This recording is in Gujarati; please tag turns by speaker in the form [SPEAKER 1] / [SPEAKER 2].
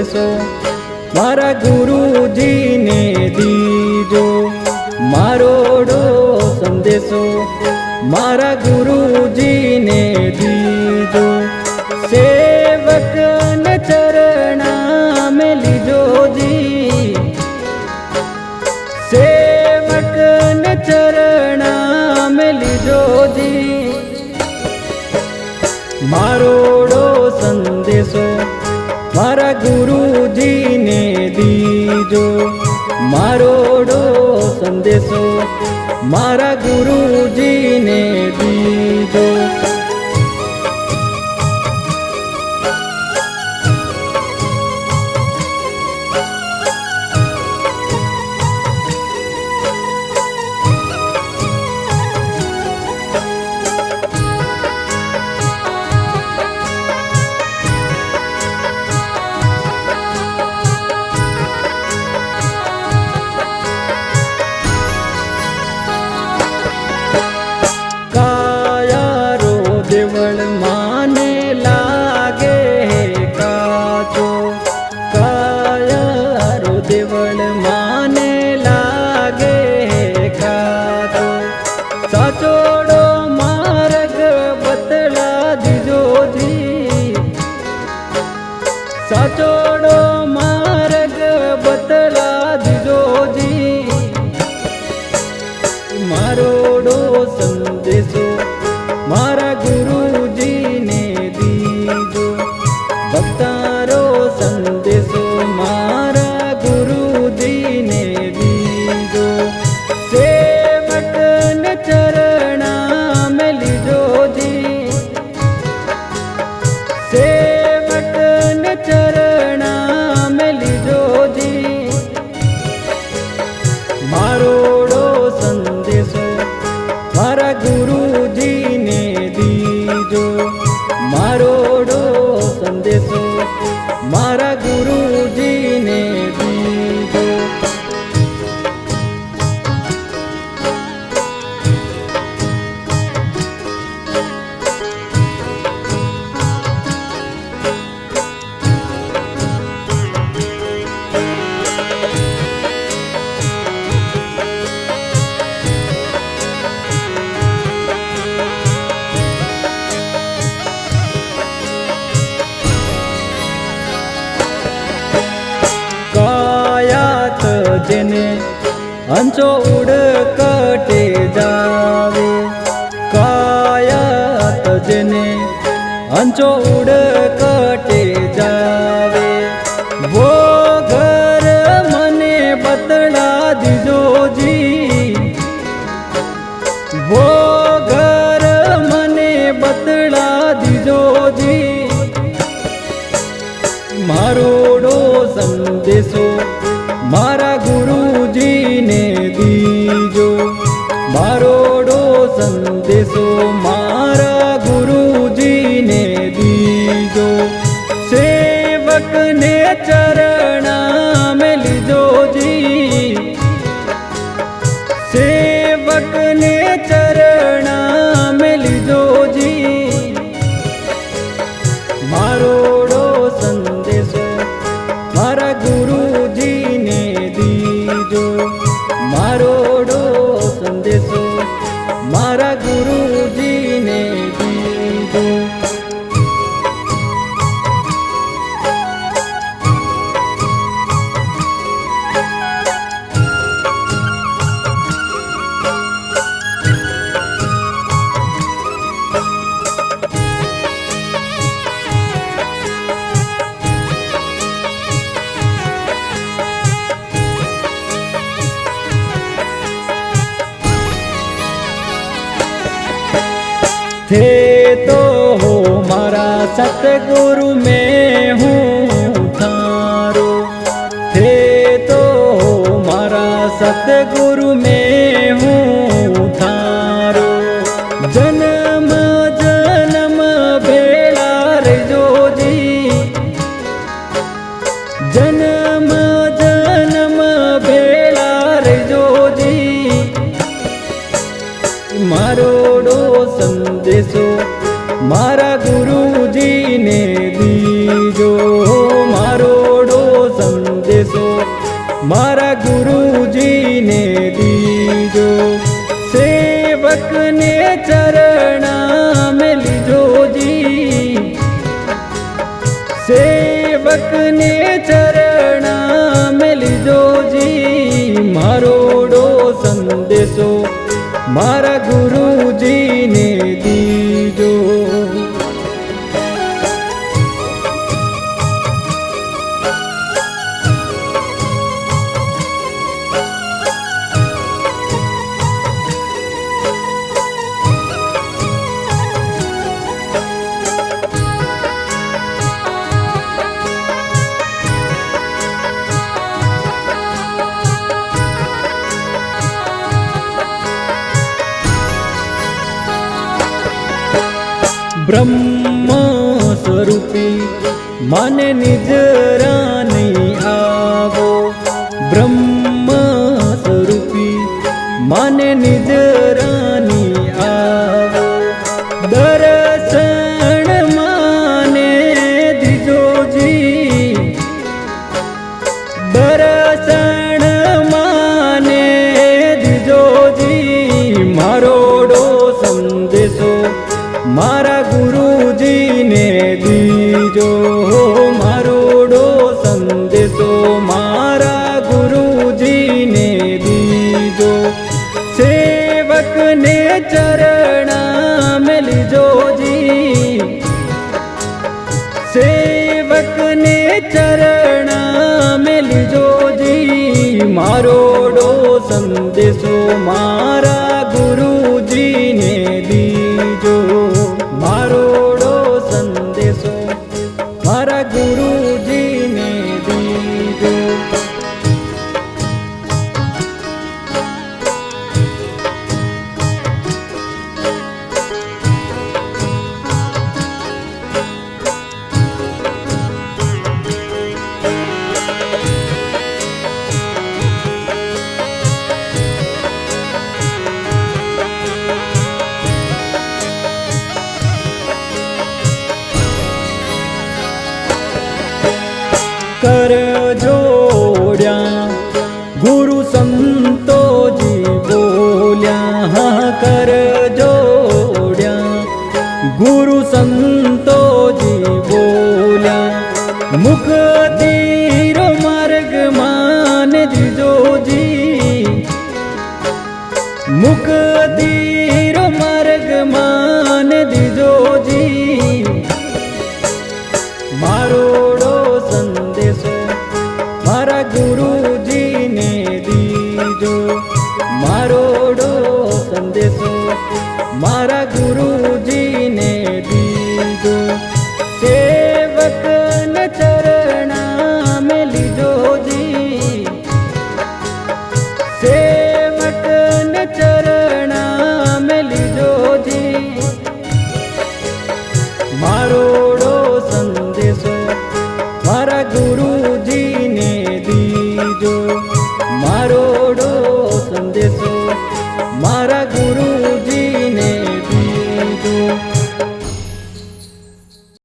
[SPEAKER 1] સંદેશો મારા ગુરુજીને દીજો, મારોડો સંદેશો મારા ગુરુજીને દીજો, સેવકને ચરણા में લીજો જી, સેવકને ચરણા में લીજો જી, મારોડો સંદેશો મારા ગુરુજીને દીજો, મારોડો સંદેશો મારા ગુરુજીને દીજો। देवल माने लागे काचो, कायारो देवल माने लागे काचो, साचोड़ो मार्ग बतला दीजो जी, साचोड़ो मार्ग बतला दीजो जी, मारोड़ो संदेशो मारा गुरुजीने दीजो, भक्तारो संदेशो मारा गुरुजीने दीजो, सेवकने चरણા में લીજો जी, सेवकने चरણા में લીજો जी, मारोड़ो संदेशो मारा गुरुजीने दीजो, मारोड़ो संदेशो मारा गुरुजीने दीजो। कायात जेने अंचो उड़ कटे जावे, कायात जेने अंचो उड़ कटे जावे, वो घर मने बतला दीजो जी, वो घर मने बतला दीजो जी, मारोड़ो संदेशो मारा गुरुजीने दीजो, मारोड़ो संदेशो मारा गुरुजीने दीजो, सेवकने चरણા में લીજો जी, सेवकने चरણા में લીજો जी, मारोड़ो संदेशो मारा गुरुजीने दीजो, मारोड़ो संदेशो मारा गुरुजीने दीजो। थे तो हो मारा सतगुरु में हूँ थारो, थे तो हो मारा सतगुरु में हूँ थारो, जन्म जन्म भेला रहिजो जी, जन्म जन्म भेला रहिजो जी, मारोड़ो संदेशो मारा गुरुजीने दीजो, मारोड़ो મારા ગુરુજીને દીજો, સેવકને ચરણા મેં લીધોજી, સેવકને ચરણા મેં લીધોજી, મારોડો સંદેશો મારા ગુરુજીને દીજો. બ્રહ્મ સ્વરૂપી માને નિજરા નહીં આવો, બ્રહ્મ સ્વરૂપી માને નિજરા નહીં આવો, દર્શન માને દીજોજી, દર્શન માને દીજોજી, મારોડો સંદેશો મારા ગુરુજીને દીજો, મારોડો સંદેશો મારા ગુરુજીને દીજો, સેવકને ચરણા મેં લીધોજી, સેવકને ચરણા મેં લીધોજી, મારોડો સંદેશો મારા ગુરુજીને દીજો, મારોડો સંદેશો મારા ગુરુજીને દીજો. કર જોડ્યા ગુરુ સંતોજી બોલ્યા, કર જોડ્યા ગુરુ સંતોજી બોલ્યા, મુક્તિનો માર્ગ માને દીજોજી, મુક્તિનો માર્ગ માને દીજોજી, મારોડો સંદેશો મારા ગુરુજીને દીજો, મારોડો સંદેશો મારા ગુરુજીને દીજો, સેવકને ચરણા મેં લીધોજી, સેવકને ચરણા મેં લીધોજી, મારોડો સંદેશો મારા ગુરુજીને દીજો, મારોડો સંદેશો મારા ગુરુ